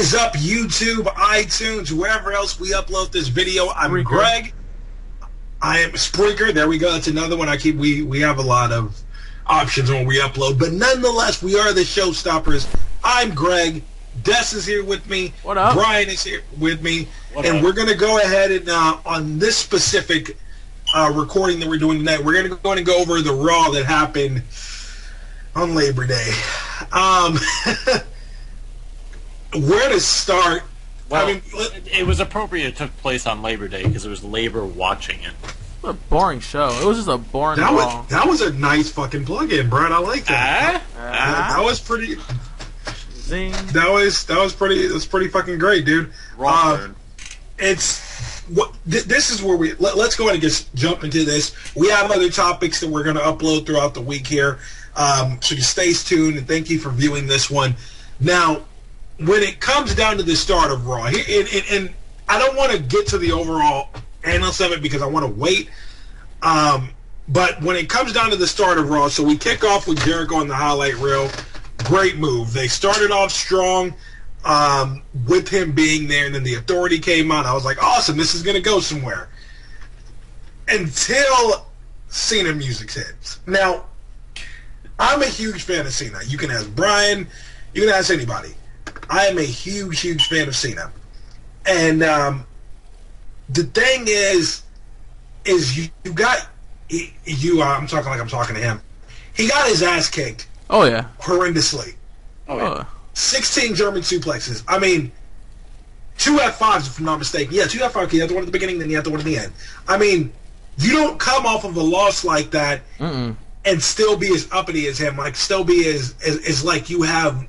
is up, YouTube, iTunes, wherever else we upload this video? I'm Spreaker. Greg. I am Spreaker. There we go. That's another one. We have a lot of options when we upload, but nonetheless, we are the Showstoppers. I'm Greg. Des is here with me. What up? Brian is here with me, What and up? we're going to go ahead and on this specific recording that we're doing tonight, we're going to go over the Raw that happened on Labor Day. Where to start? Well, I mean, it was appropriate it took place on Labor Day because there was labor watching it. What a boring show. It was just a boring Raw. that was a nice fucking plug-in, Brian. I like that. That was pretty. Zing. That was pretty fucking great, dude. Raw turn. It's what this is where let's go ahead and just jump into this. We have other topics that we're going to upload throughout the week here, so you stay tuned and thank you for viewing this one. Now, when it comes down to the start of Raw, and I don't want to get to the overall analysis of it because I want to wait. But when it comes down to the start of Raw, so we kick off with Jericho on the highlight reel. Great move. They started off strong with him being there, and then the Authority came out. I was like, awesome, this is going to go somewhere. Until Cena music hits. Now, I'm a huge fan of Cena. You can ask Brian. You can ask anybody. I am a huge, huge fan of Cena. And the thing is you got I'm talking like I'm talking to him. He got his ass kicked. Oh, yeah. Horrendously. Oh, yeah. 16 German suplexes. I mean, 2 F5s, if I'm not mistaken. Yeah, 2 F5s. You have the one at the beginning, then you have the one at the end. I mean, you don't come off of a loss like that and still be as uppity as him. Like, still be as like you have,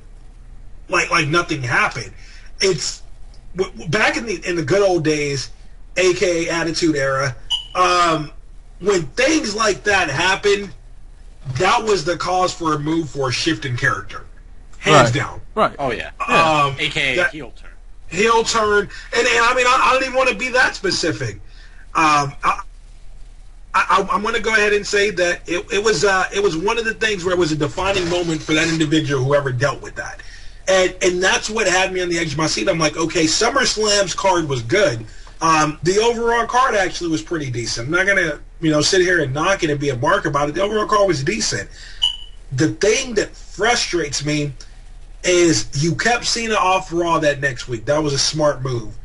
like nothing happened. It's back in the good old days, a.k.a. Attitude Era, when things like that happened, that was the cause for a move for a shift in character. Hands down. Right. Oh, yeah. A.k.a. heel turn. Heel turn. And I mean, I don't even want to be that specific. I'm going to go ahead and say that it was one of the things where it was a defining moment for that individual, whoever dealt with that. And that's what had me on the edge of my seat. I'm like, okay, SummerSlam's card was good. The overall card actually was pretty decent. I'm not going to, sit here and knock it and be a mark about it. The overall card was decent. The thing that frustrates me is you kept Cena off Raw that next week. That was a smart move.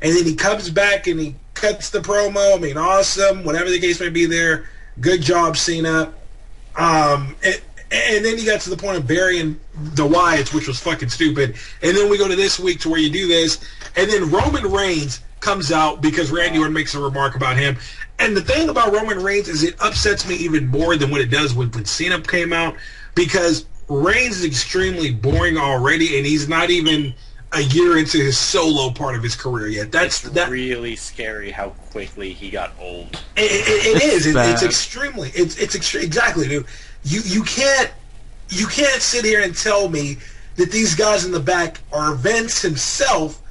And then he comes back and he cuts the promo. I mean, awesome. Whatever the case may be there. Good job, Cena. And then you got to the point of burying the Wyatts, which was fucking stupid. And then we go to this week to where you do this. And then Roman Reigns comes out because Randy Orton makes a remark about him. And the thing about Roman Reigns is it upsets me even more than what it does when Cena came out, because Reigns is extremely boring already, and he's not even a year into his solo part of his career yet. That's really scary how quickly he got old. It is. bad. It's extremely. Exactly, dude. You can't sit here and tell me that these guys in the back, or Vince himself,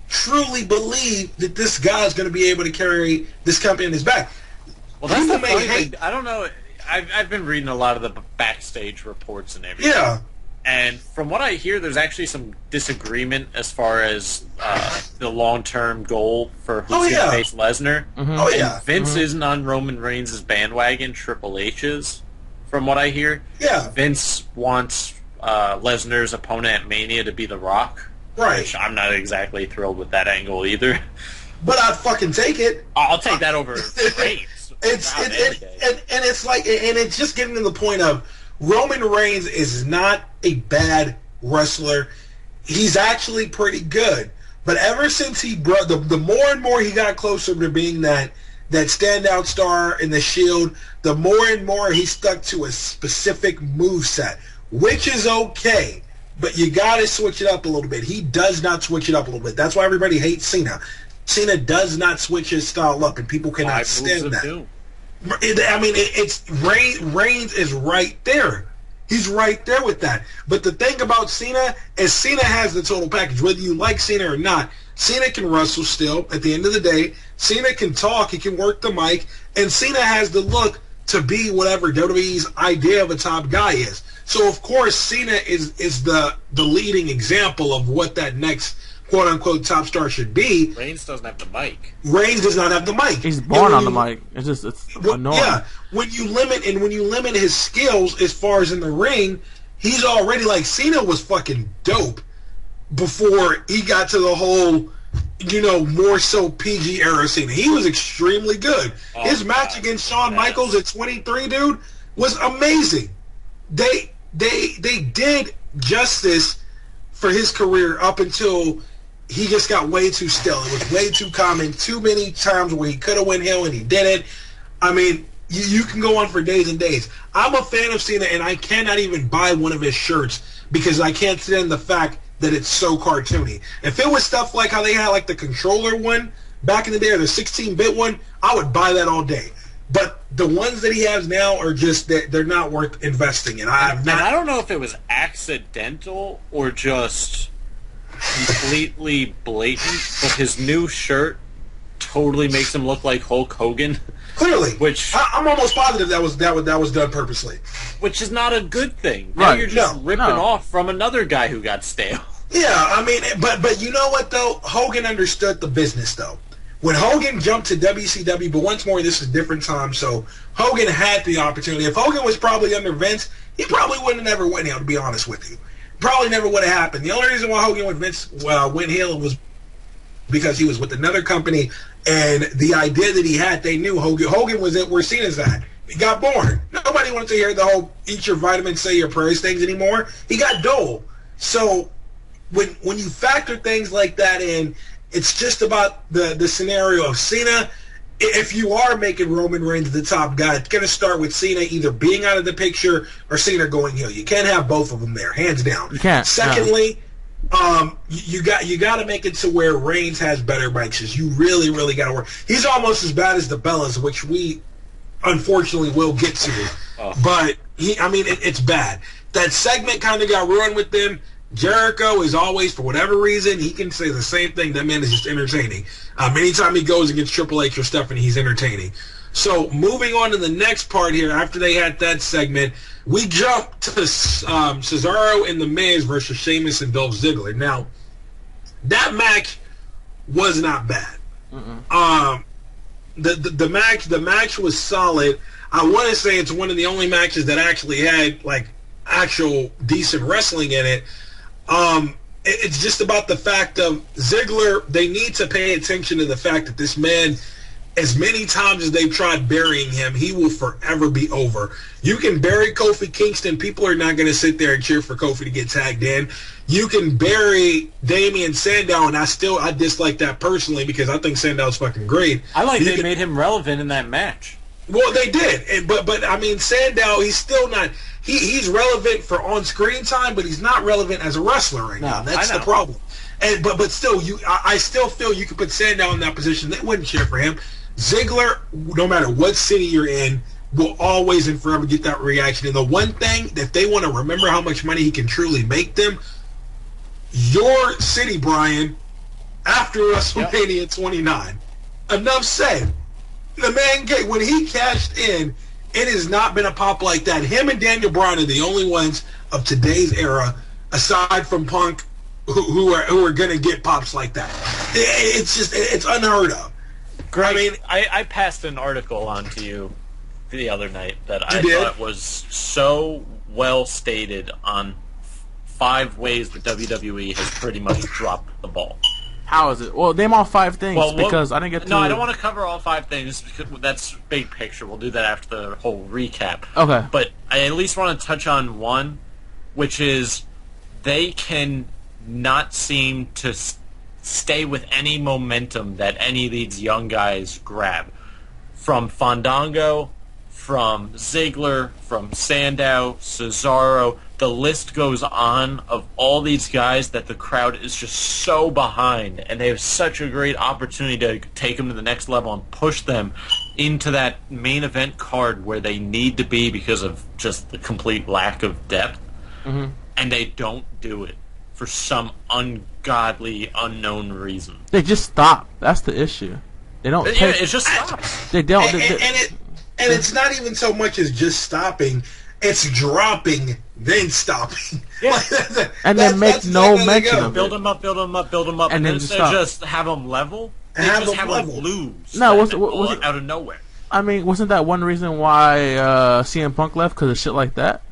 truly believe that this guy's going to be able to carry this company in his back. Well, that's People the may funny hate. thing. I don't know. I've been reading a lot of the backstage reports and everything. Yeah. And from what I hear, there's actually some disagreement as far as the long-term goal for who's going to face Lesnar. Oh, yeah. And Vince isn't on Roman Reigns' bandwagon, Triple H's, from what I hear. Yeah. Vince wants Lesnar's opponent at Mania to be The Rock. Right. Which I'm not exactly thrilled with that angle either. But I'd fucking take it. I'll take that over Reigns. It's like, and it's just getting to the point of Roman Reigns is not a bad wrestler. He's actually pretty good. But ever since he brought the more and more he got closer to being that standout star in the Shield, the more and more he stuck to a specific moveset, which is okay. But you got to switch it up a little bit. He does not switch it up a little bit. That's why everybody hates Cena. Cena does not switch his style up, and people cannot stand that. I mean, it's Reigns is right there. He's right there with that. But the thing about Cena is Cena has the total package. Whether you like Cena or not, Cena can wrestle still. At the end of the day, Cena can talk. He can work the mic. And Cena has the look to be whatever WWE's idea of a top guy is. So of course Cena is the leading example of what that next quote unquote top star should be. Reigns doesn't have the mic. Reigns does not have the mic. He's born on the mic. It's annoying. Yeah, when you limit his skills as far as in the ring, he's already like Cena was fucking dope before he got to the whole, more so PG era Cena. He was extremely good. His match against Shawn Michaels at 23, dude, was amazing. They did justice for his career up until he just got way too still. It was way too common. Too many times where he could have went heel and he didn't. I mean, you can go on for days and days. I'm a fan of Cena, and I cannot even buy one of his shirts because I can't stand the fact that it's so cartoony. If it was stuff like how they had like the controller one back in the day, or the 16-bit one, I would buy that all day. But the ones that he has now are just, they're not worth investing in. And I don't know if it was accidental or just completely blatant, but his new shirt totally makes him look like Hulk Hogan. Clearly, which I'm almost positive that was done purposely. Which is not a good thing. Now you're just ripping off from another guy who got stale. Yeah, I mean, but you know what though? Hogan understood the business though. When Hogan jumped to WCW, but once more, this is a different time, so Hogan had the opportunity. If Hogan was probably under Vince, he probably wouldn't have never went heel, to be honest with you. Probably never would have happened. The only reason why Hogan with Vince went heel was because he was with another company, and the idea that he had, they knew Hogan was it where Cena's at. He got bored. Nobody wanted to hear the whole eat your vitamins, say your prayers things anymore. He got dull. So when you factor things like that in, it's just about the scenario of Cena. If you are making Roman Reigns the top guy, it's going to start with Cena either being out of the picture or Cena going heel. You can't have both of them there, hands down. You can't. Secondly, you got to make it to where Reigns has better matches. You really, really got to work. He's almost as bad as the Bellas, which we unfortunately will get to. But it's bad. That segment kind of got ruined with them. Jericho is always, for whatever reason, he can say the same thing. That man is just entertaining. Anytime he goes against Triple H or Stephanie, he's entertaining. So moving on to the next part here, after they had that segment, we jump to Cesaro and The Miz versus Sheamus and Dolph Ziggler. Now, that match was not bad. The match was solid. I want to say it's one of the only matches that actually had like actual decent wrestling in it. It's just about the fact of Ziggler. They need to pay attention to the fact that this man, as many times as they've tried burying him, he will forever be over. You can bury Kofi Kingston. People are not going to sit there and cheer for Kofi to get tagged in. You can bury Damian Sandow, and I dislike that personally because I think Sandow's fucking great. I like they made him relevant in that match. Well, they did, but I mean, Sandow, he's still not. He's relevant for on-screen time, but he's not relevant as a wrestler right now. That's the problem. And but still, I still feel you could put Sandow in that position. They wouldn't cheer for him. Ziggler, no matter what city you're in, will always and forever get that reaction. And the one thing that they want to remember how much money he can truly make them, your city, Brian, after WrestleMania 29. Enough said. The man, when he cashed in, it has not been a pop like that. Him and Daniel Bryan are the only ones of today's era, aside from Punk, who are going to get pops like that. It's unheard of. Greg, I passed an article on to you the other night that I thought was so well stated on 5 ways that WWE has pretty much dropped the ball. How is it? Well, name all 5 things because I didn't get to... No, I don't want to cover all 5 things because that's big picture. We'll do that after the whole recap. Okay. But I at least want to touch on one, which is they can not seem to stay with any momentum that any of these young guys grab. From Fandango, from Ziggler, from Sandow, Cesaro, the list goes on of all these guys that the crowd is just so behind, and they have such a great opportunity to take them to the next level and push them into that main event card where they need to be because of just the complete lack of depth. Mm-hmm. And they don't do it for some ungodly, unknown reason. They just stop. That's the issue. They don't. Yeah, it just stops. They don't. And it's not even so much as just stopping. It's dropping then stopping. Yeah. And then make no mention of it. Build him up, and then instead of just have him level, they just have him lose. No, out of nowhere. I mean, wasn't that one reason why CM Punk left? Because of shit like that?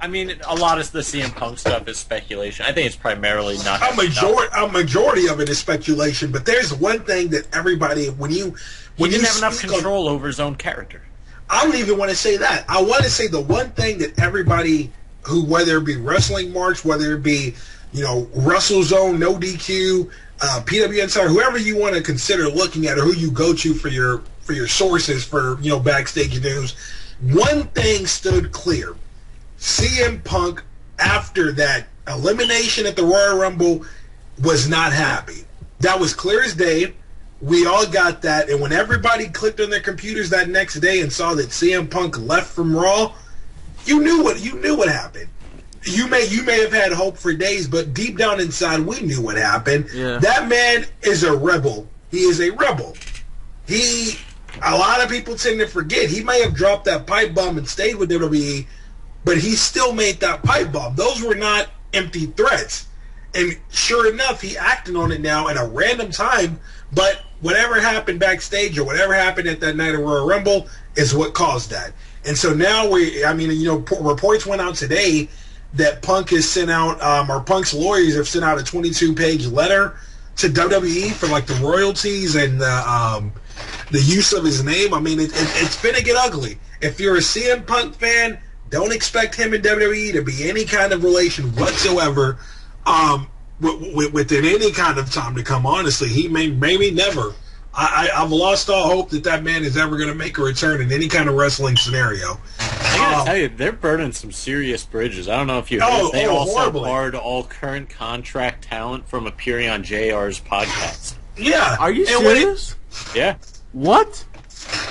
I mean, a lot of the CM Punk stuff is speculation. I think it's primarily not. A majority of it is speculation, but there's one thing that everybody, when you didn't have enough control over his own character. I don't even want to say that. I want to say the one thing that everybody who, whether it be Wrestling March, whether it be, WrestleZone, No DQ, PW Insider, whoever you want to consider looking at or who you go to for your sources for, backstage news, one thing stood clear. CM Punk, after that elimination at the Royal Rumble, was not happy. That was clear as day. We all got that. And when everybody clicked on their computers that next day and saw that CM Punk left from Raw, you knew what happened. You may have had hope for days, but deep down inside, we knew what happened. Yeah. That man is a rebel. He is a rebel. A lot of people tend to forget. He may have dropped that pipe bomb and stayed with WWE, but he still made that pipe bomb. Those were not empty threats. And sure enough, he acted on it now at a random time, but whatever happened backstage or whatever happened at that night of Royal Rumble is what caused that. And so now reports went out today that Punk has sent out, or Punk's lawyers have sent out a 22-page letter to WWE for like the royalties and the use of his name. I mean, it's finna get ugly. If you're a CM Punk fan, don't expect him and WWE to be any kind of relation whatsoever within any kind of time to come. Honestly, he maybe never. I've lost all hope that man is ever going to make a return in any kind of wrestling scenario. I gotta tell you, they're burning some serious bridges. I don't know if you heard. They also horribly. barred all current contract talent from appearing on JR's podcast. Yeah. Are you serious? Yeah. What?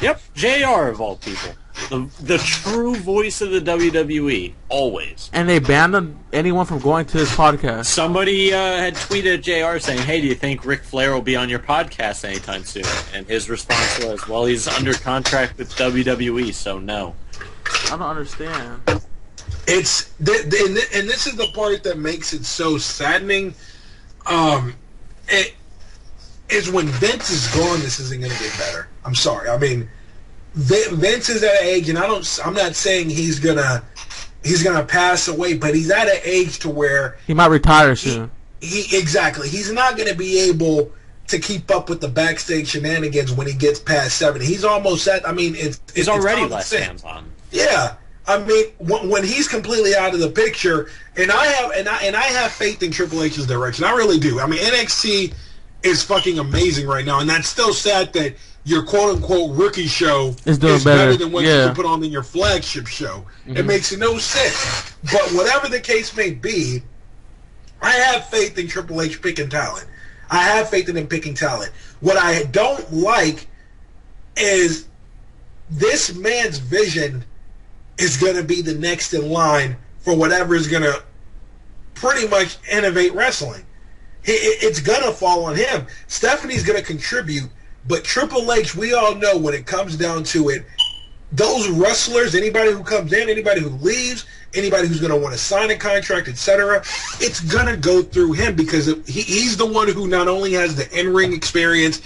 Yep. JR of all people. The true voice of the WWE, always. And they banned anyone from going to his podcast. Somebody had tweeted at JR saying, hey, do you think Ric Flair will be on your podcast anytime soon? And his response was, well, he's under contract with WWE, so no. I don't understand. And this is the part that makes it so saddening. It is when Vince is gone, this isn't going to get better. I'm sorry. I mean, Vince is at an age, and I'm not saying he's gonna pass away, but he's at an age to where he might retire soon. Exactly. He's not going to be able to keep up with the backstage shenanigans when he gets past 70. He's almost at. I mean, he's already less hands-on. Yeah. I mean, when he's completely out of the picture, and I have faith in Triple H's direction. I really do. I mean, NXT is fucking amazing right now, and that's still sad that your quote-unquote rookie show is better than what you can put on in your flagship show. Mm-hmm. It makes no sense. But whatever the case may be, I have faith in Triple H picking talent. I have faith in him picking talent. What I don't like is this man's vision is going to be the next in line for whatever is going to pretty much innovate wrestling. It's going to fall on him. Stephanie's going to contribute, but Triple H, we all know when it comes down to it, those wrestlers, anybody who comes in, anybody who leaves, anybody who's going to want to sign a contract, etc., it's going to go through him because he's the one who not only has the in-ring experience,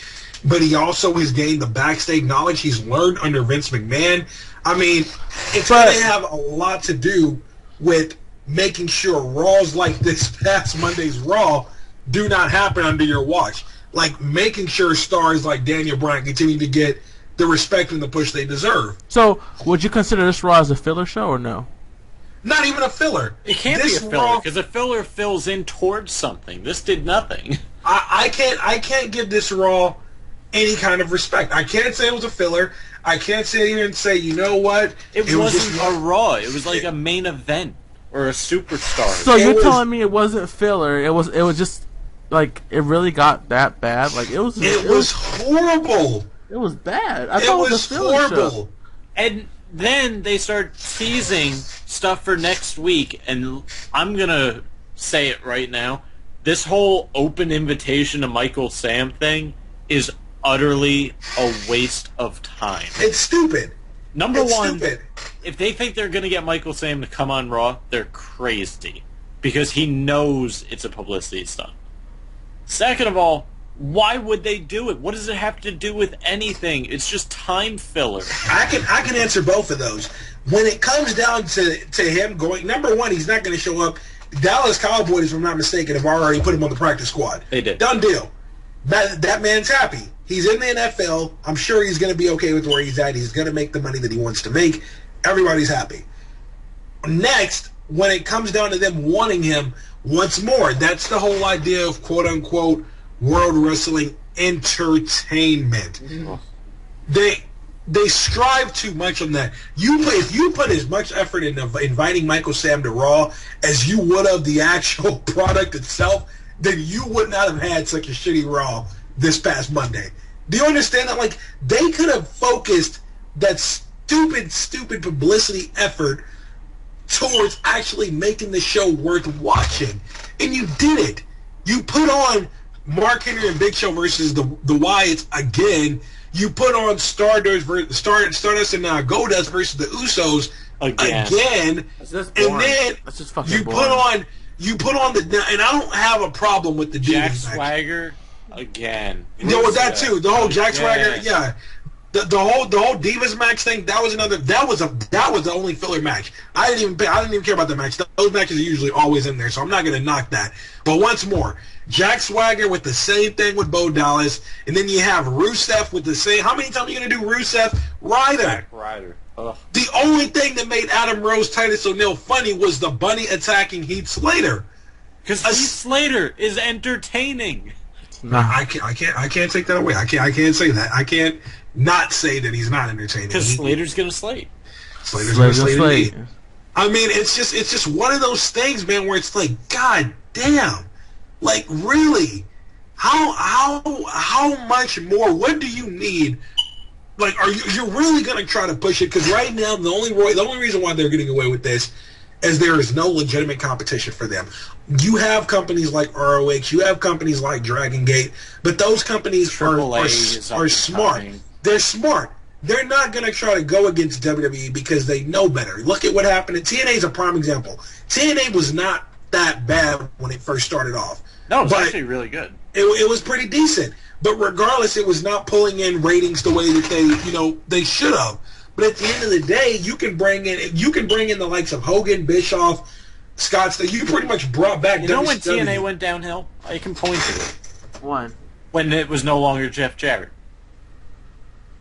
but he also has gained the backstage knowledge he's learned under Vince McMahon. I mean, it's going to have a lot to do with making sure Raws like this past Monday's Raw do not happen under your watch. Like making sure stars like Daniel Bryan continue to get the respect and the push they deserve. So, would you consider this Raw as a filler show or no? Not even a filler. It can't be a filler because a filler fills in towards something. This did nothing. I can't give this Raw any kind of respect. I can't say it was a filler. I can't sit here and say, you know what? It wasn't a Raw. It was like a main event or a superstar. So you're telling me it wasn't filler? It was just like it really got that bad? Like it was horrible. It was bad. I thought it was a filler horrible. Show. And then they start teasing stuff for next week, and I'm gonna say it right now. This whole open invitation to Michael Sam thing is utterly a waste of time. It's stupid. Number It's one, stupid. if they think they're going to get Michael Sam to come on Raw, they're crazy. Because he knows it's a publicity stunt. Second of all, why would they do it? What does it have to do with anything? It's just time filler. I can answer both of those. When it comes down to him going, number one, he's not going to show up. Dallas Cowboys, if I'm not mistaken, have already put him on the practice squad. They did. Done deal. That man's happy. He's in the NFL. I'm sure he's going to be okay with where he's at. He's going to make the money that he wants to make. Everybody's happy. Next, when it comes down to them wanting him once more, that's the whole idea of quote-unquote World Wrestling Entertainment. Mm-hmm. They strive too much on that. If you put as much effort in inviting Michael Sam to Raw as you would of the actual product itself, then you would not have had such a shitty Raw this past Monday. Do you understand that? Like, they could have focused that stupid publicity effort towards actually making the show worth watching. And you did it. You put on Mark Henry and Big Show versus the Wyatts again. You put on Stardust and Goldust versus the Usos again. That's just And boring. then That's just fucking you boring. put on the, and I don't have a problem with the Jack Divas match. Swagger again. With that too. The whole Jack Swagger, Yes. yeah. The whole Divas match thing, that was the only filler match. I didn't even care about the match. Those matches are usually always in there, so I'm not gonna knock that. But once more, Jack Swagger with the same thing with Bo Dallas, and then you have Rusev with the same. How many times are you gonna do Rusev? Ryder. Ugh. The only thing that made Adam Rose Titus O'Neil funny was the bunny attacking Heath Slater. Because Heath Slater is entertaining. Nah. I can't take that away. I can't say that. I can't not say that he's not entertaining. Because Slater's gonna slate. Slater's gonna slate Slate. indeed. I mean, it's just one of those things, man, where it's like, God damn, like really, how much more? What do you need? Like, you're really gonna try to push it? Because right now, the only reason why they're getting away with this is there is no legitimate competition for them. You have companies like ROH, you have companies like Dragon Gate, but those companies are smart. Coming. They're smart. They're not going to try to go against WWE because they know better. Look at what happened. TNA is a prime example. TNA was not that bad when it first started off. No, it was But actually really good. it was pretty decent. But regardless, it was not pulling in ratings the way that they should have. But at the end of the day, you can bring in the likes of Hogan, Bischoff, Scott. You pretty much brought back. You know when WCW. TNA went downhill? I can point to it. One. When it was no longer Jeff Jarrett.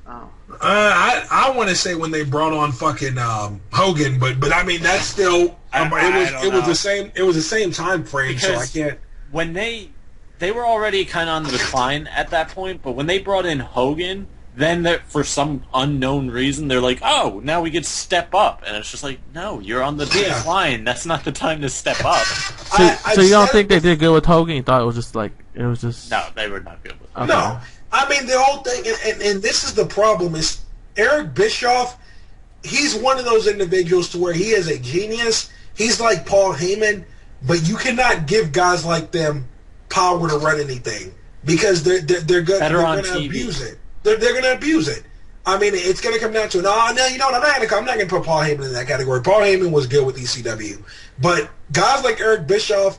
Oh. I want to say when they brought on fucking Hogan, but I mean that's still it was the same time frame, so I can't. When they were already kind of on the decline at that point, but when they brought in Hogan, then for some unknown reason they're like, oh, now we get to step up, and it's just like, no, you're on the decline. That's not the time to step up. So you don't think they did good with Hogan? You thought it was just No, they were not good with it. Okay. No, I mean the whole thing, and this is the problem: is Eric Bischoff. He's one of those individuals to where he is a genius. He's like Paul Heyman, but you cannot give guys like them power to run anything because they're going to abuse it. They're going to abuse it. I mean, it's going to come down to no. You know what? I'm not going to put Paul Heyman in that category. Paul Heyman was good with ECW, but guys like Eric Bischoff,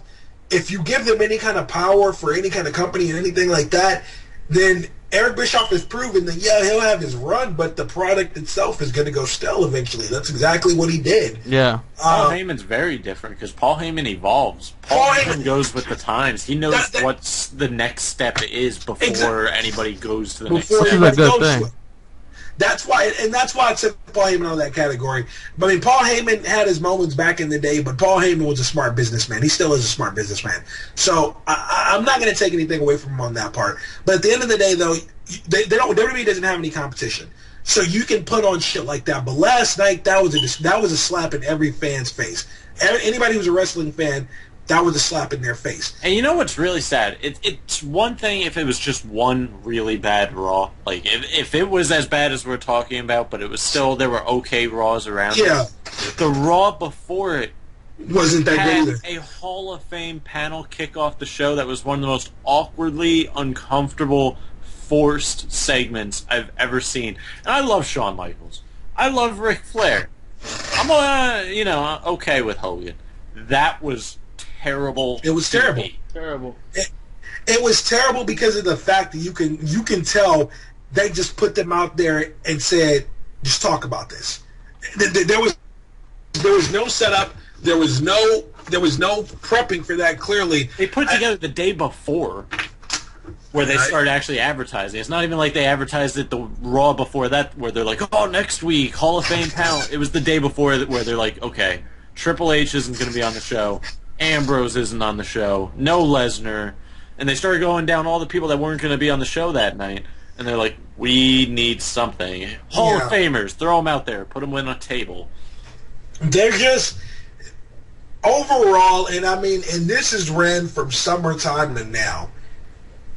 if you give them any kind of power for any kind of company and anything like that, then Eric Bischoff has proven that he'll have his run, but the product itself is going to go stale eventually. That's exactly what he did. Yeah. Paul Heyman's very different because Paul Heyman evolves. Paul Heyman goes with the times. He knows what's the next step is before anybody goes to the next step. Which is a good thing. That's why I said Paul Heyman on that category. But I mean, Paul Heyman had his moments back in the day, but Paul Heyman was a smart businessman. He still is a smart businessman. So I'm not going to take anything away from him on that part. But at the end of the day, though, WWE doesn't have any competition, so you can put on shit like that. But last night, that was a slap in every fan's face. Anybody who's a wrestling fan, that was a slap in their face. And you know what's really sad? It's one thing if it was just one really bad Raw. Like, if it was as bad as we're talking about, but it was still, there were okay Raws around. Yeah. The Raw before it wasn't that had good either. a Hall of Fame panel kick off the show that was one of the most awkwardly uncomfortable, forced segments I've ever seen. And I love Shawn Michaels. I love Ric Flair. I'm okay with Hogan. That was terrible. It was terrible. Terrible. It was terrible because of the fact that you can tell they just put them out there and said, just talk about this. There was no setup. There was no prepping for that. Clearly, they put together the day before, where they started actually advertising. It's not even like they advertised it the Raw before that, where they're like, "Oh, next week, Hall of Fame panel." It was the day before where they're like, "Okay, Triple H isn't going to be on the show. Ambrose isn't on the show. No Lesnar." And they started going down all the people that weren't going to be on the show that night. And they're like, we need something. Hall of Famers, throw them out there. Put them on a table. They're just, overall, and this has ran from summertime to now,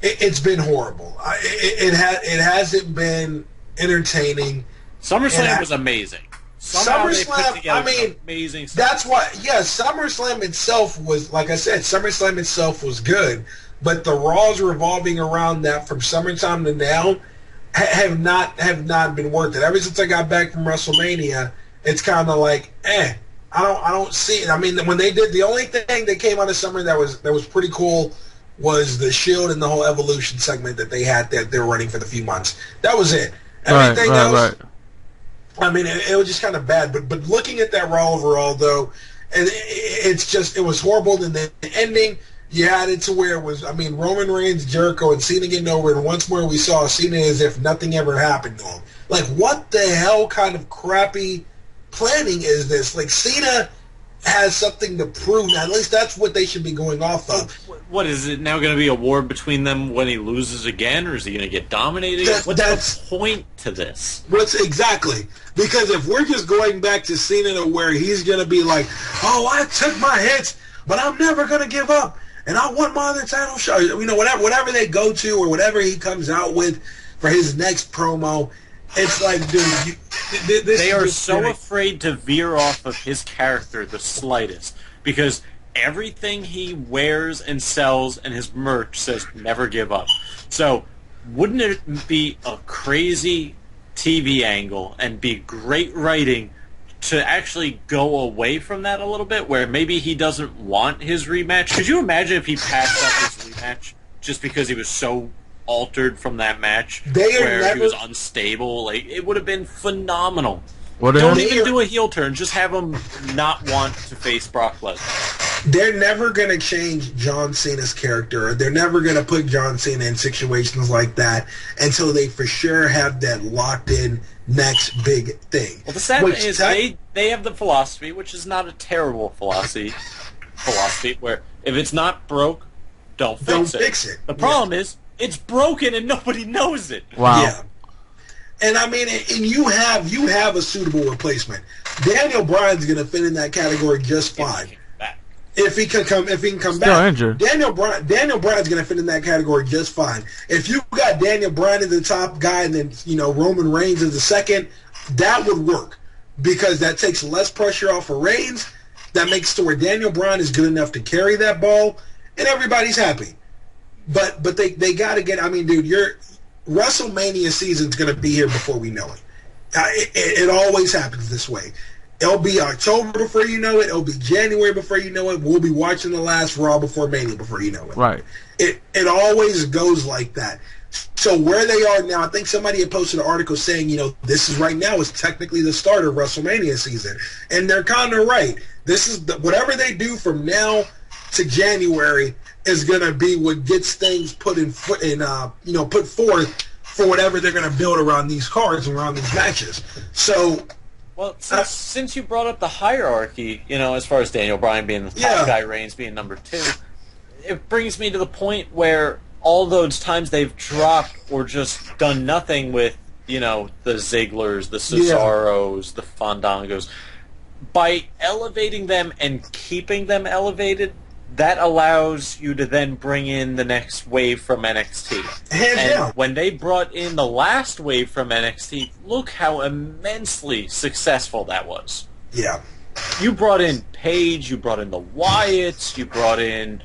it's been horrible. It hasn't been entertaining. SummerSlam was amazing. SummerSlam, amazing stuff. That's why, SummerSlam itself was, like I said, SummerSlam itself was good. But the Raws revolving around that from summertime to now have not been worth it. Ever since I got back from WrestleMania, it's kind of like, I don't see it. I mean, when they did, the only thing that came out of summer that was pretty cool was the Shield and the whole Evolution segment that they had that they were running for the few months. That was it. Everything else, I mean, it was just kind of bad. But looking at that Raw overall, though, it was horrible. And the ending, you had it to where it was, Roman Reigns, Jericho, and Cena getting over, and once more we saw Cena as if nothing ever happened to him. Like, what the hell kind of crappy planning is this? Like, Cena has something to prove. Now, at least that's what they should be going off of. What, is it now going to be a war between them when he loses again, or is he going to get dominated? What's the point to this? Exactly. Because if we're just going back to Cena to where he's going to be like, oh, I took my hits, but I'm never going to give up. And I want my other title shot. Whatever they go to or whatever he comes out with for his next promo, it's like, dude, they are so afraid to veer off of his character the slightest, because everything he wears and sells and his merch says never give up. So wouldn't it be a crazy TV angle and be great writing to actually go away from that a little bit, where maybe he doesn't want his rematch? Could you imagine if he passed up his rematch just because he was so altered from that match, he was unstable? Like, it would have been phenomenal. Don't even do a heel turn. Just have him not want to face Brock Lesnar. They're never going to change John Cena's character. They're never going to put John Cena in situations like that until they for sure have that locked in next big thing. Well, the sad thing is they have the philosophy, which is not a terrible philosophy, where if it's not broke, don't fix it. The problem is it's broken and nobody knows it. Wow. Yeah. And and you have a suitable replacement. Daniel Bryan's going to fit in that category just fine. If he can come back. Injured. Daniel Bryan's going to fit in that category just fine. If you got Daniel Bryan as the top guy and then Roman Reigns as the second, that would work because that takes less pressure off of Reigns. That makes it to where Daniel Bryan is good enough to carry that ball, and everybody's happy. But they got to get. Dude, your WrestleMania season's going to be here before we know it. It always happens this way. It'll be October before you know it. It'll be January before you know it. We'll be watching the last Raw before Mania before you know it. Right. It always goes like that. So where they are now, I think somebody had posted an article saying, this is right now is technically the start of WrestleMania season, and they're kind of right. This is whatever they do from now to January is going to be what gets things put forth for whatever they're going to build around these cards and around these matches. So. Well, since you brought up the hierarchy, as far as Daniel Bryan being the top guy, Reigns being number 2, it brings me to the point where all those times they've dropped or just done nothing with, the Zigglers, the Cesaros, the Fandangos, by elevating them and keeping them elevated, that allows you to then bring in the next wave from NXT. And when they brought in the last wave from NXT, look how immensely successful that was. Yeah. You brought in Paige, you brought in the Wyatts, you brought in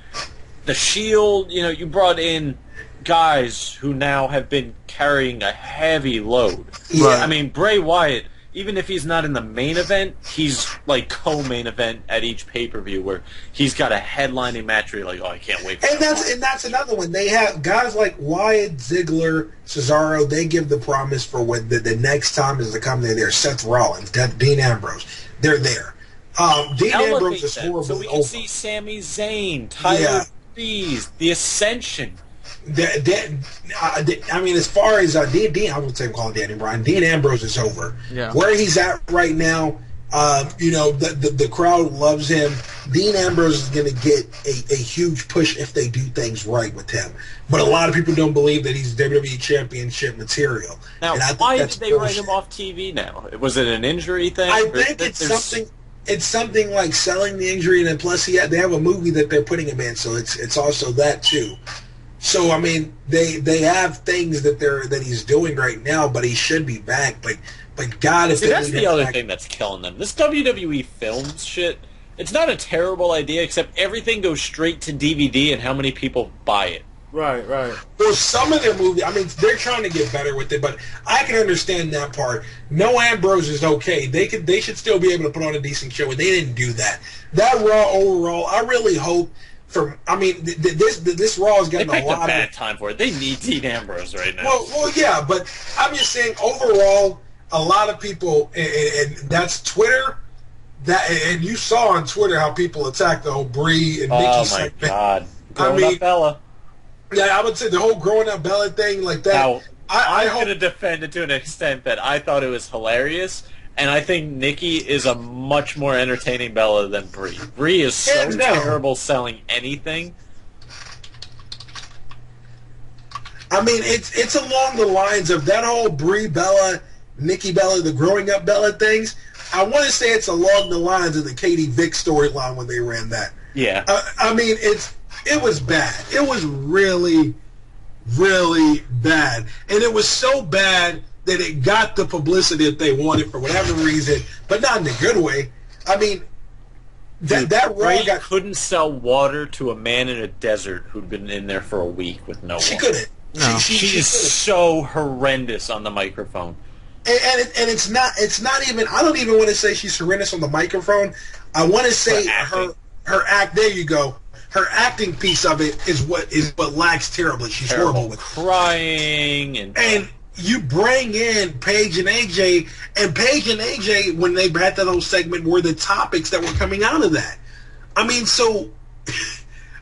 the Shield, you brought in guys who now have been carrying a heavy load. Yeah. Bray Wyatt even if he's not in the main event, he's like co-main event at each pay-per-view where he's got a headlining match where you're like, oh, I can't wait for that. And that's another one. They have guys like Wyatt, Ziggler, Cesaro. They give the promise for when the next time is to come there. Seth Rollins, Dean Ambrose. They're there. Dean Ambrose is horribly so we can over. see Sami Zayn, Tyler Breeze, The Ascension. I mean, as far as Dean, I would say call it Danny Bryan. Dean Ambrose is over. Yeah. Where he's at right now, the crowd loves him. Dean Ambrose is going to get a huge push if they do things right with him. But a lot of people don't believe that he's WWE Championship material. Now, why did they write him off TV now? Was it an injury thing? I think it's something. It's something like selling the injury, and then plus they have a movie that they're putting him in, so it's also that too. So I mean, they have things that he's doing right now, but he should be back. But God, if that's the other thing that's killing them. This WWE Films shit. It's not a terrible idea, except everything goes straight to DVD, and how many people buy it. Right. Well, some of their movies, I mean, they're trying to get better with it, but I can understand that part. No Ambrose is okay. They should still be able to put on a decent show, and they didn't do that. That Raw overall, I really hope. This Raw has gotten they picked a lot a bad time for it. They need Dean Ambrose right now. Well, yeah, but I'm just saying overall, a lot of people, and that's Twitter. And you saw on Twitter how people attacked the whole Brie and Nikki segment. Oh my God, growing up Bella. Yeah, I would say the whole growing up Bella thing like that. Now, I'm going to defend it to an extent that I thought it was hilarious. And I think Nikki is a much more entertaining Bella than Brie. Brie is so terrible selling anything. I mean, it's along the lines of that whole Brie Bella, Nikki Bella, the growing up Bella things. I want to say it's along the lines of the Katie Vick storyline when they ran that. Yeah. I mean, it was bad. It was really, really bad. And it was so bad that it got the publicity that they wanted for whatever reason, but not in a good way. I mean, that Raw couldn't sell water to a man in a desert who'd been in there for a week with no water. She couldn't. No. She is so horrendous on the microphone. And it's not even. I don't even want to say she's horrendous on the microphone. I want to say her act. There you go. Her acting piece of it is what lacks terribly. She's horrible with crying and you bring in Paige and AJ, and Paige and AJ, when they had that whole segment, were the topics that were coming out of that. I mean, so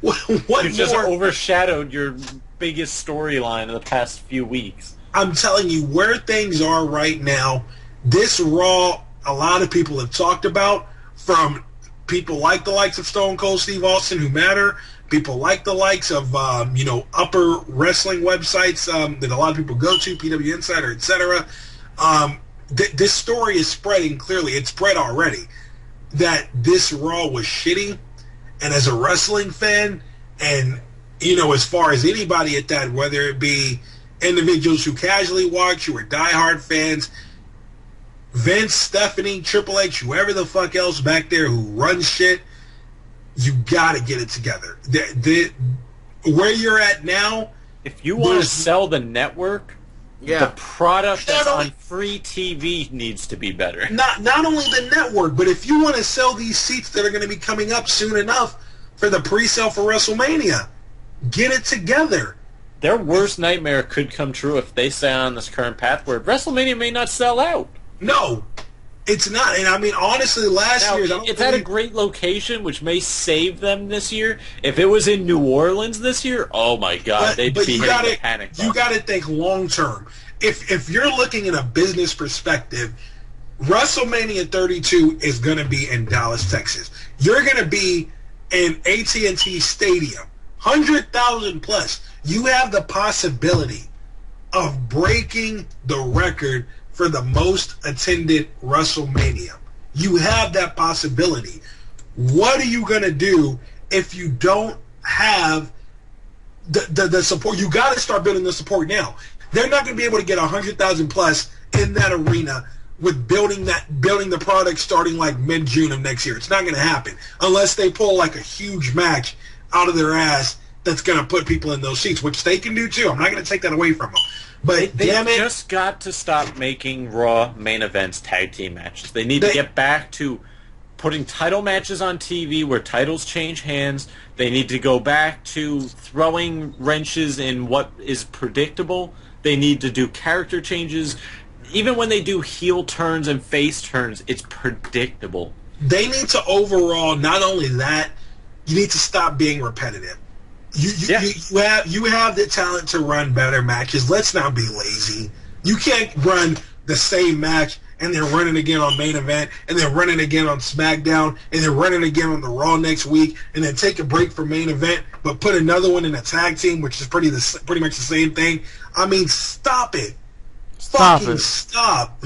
what you just overshadowed your biggest storyline of the past few weeks. I'm telling you, where things are right now, this Raw, a lot of people have talked about, from people like the likes of Stone Cold Steve Austin, who matter, people like the likes of, upper wrestling websites that a lot of people go to, PW Insider, etc. This story is spreading clearly. It's spread already that this Raw was shitty. And as a wrestling fan, and, as far as anybody at that, whether it be individuals who casually watch, who are diehard fans, Vince, Stephanie, Triple H, whoever the fuck else back there who runs shit, you got to get it together. Where you're at now, if you want to sell the network, the product that's on free TV needs to be better. Not only the network, but if you want to sell these seats that are going to be coming up soon enough for the pre-sale for WrestleMania, get it together. Their worst nightmare could come true if they stay on this current path where WrestleMania may not sell out. No. It's not, and I mean, honestly, last year... It's at a great location, which may save them this year. If it was in New Orleans this year, oh my God, they'd be hitting the panic button. You got to think long-term. If you're looking at a business perspective, WrestleMania 32 is going to be in Dallas, Texas. You're going to be in AT&T Stadium, 100,000 plus. You have the possibility of breaking the record for the most attended WrestleMania. You have that possibility. What are you going to do if you don't have the support? You got to start building the support now. They're not going to be able to get 100,000 plus in that arena with building the product starting like mid-June of next year. It's not going to happen unless they pull like a huge match out of their ass that's going to put people in those seats, which they can do too. I'm not going to take that away from them. But they damn it, just got to stop making Raw main events tag team matches. They need to get back to putting title matches on TV where titles change hands. They need to go back to throwing wrenches in what is predictable. They need to do character changes. Even when they do heel turns and face turns, it's predictable. They need to overall, not only that, you need to stop being repetitive. You have the talent to run better matches. Let's not be lazy. You can't run the same match and then running again on main event, and then running again on SmackDown, and then running again on the Raw next week, and then take a break for main event, but put another one in a tag team, which is pretty much the same thing. I mean, stop it. Stop. Stop,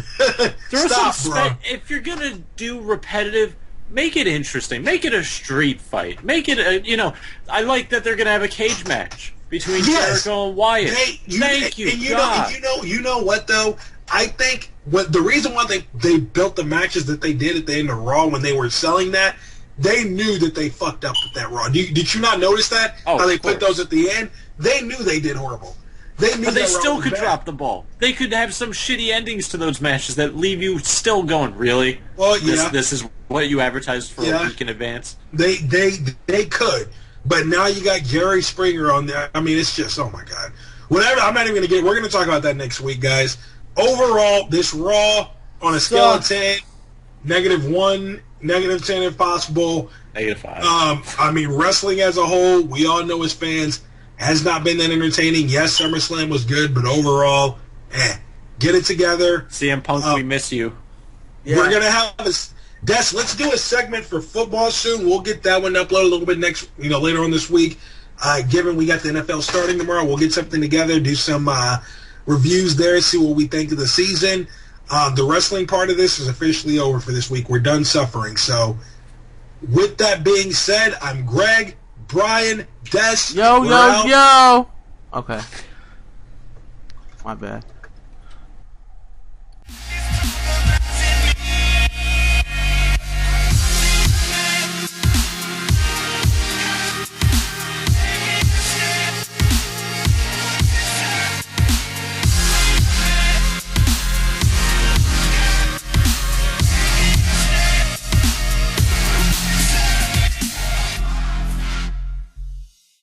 bro. If you're gonna do repetitive, make it interesting. Make it a street fight. Make it a, I like that they're gonna have a cage match between Jericho and Wyatt. Thank you, God. You know what though? I think the reason why they built the matches that they did at the end of Raw when they were selling that, they knew that they fucked up with that Raw. Did you not notice that? Oh, how they put those at the end? They knew they did horrible. They knew but they that still Raw could was bad. drop the ball. They could have some shitty endings to those matches that leave you still going, really? Well, yeah. This is what you advertised for a week in advance? They could. But now you got Jerry Springer on there. I mean, it's just, oh my God. Whatever, I'm not even going to we're going to talk about that next week, guys. Overall, this Raw, on a scale of 10, -1, -10 if possible. -5. I mean, wrestling as a whole, we all know as fans, has not been that entertaining. Yes, SummerSlam was good, but overall, get it together. CM Punk, we miss you. Yeah. We're going to have this. Des, let's do a segment for football soon. We'll get that one uploaded a little bit later on this week. Given we got the NFL starting tomorrow, we'll get something together, do some reviews there, see what we think of the season. The wrestling part of this is officially over for this week. We're done suffering. So, with that being said, I'm Greg, Brian, Des. Yo. Okay. My bad.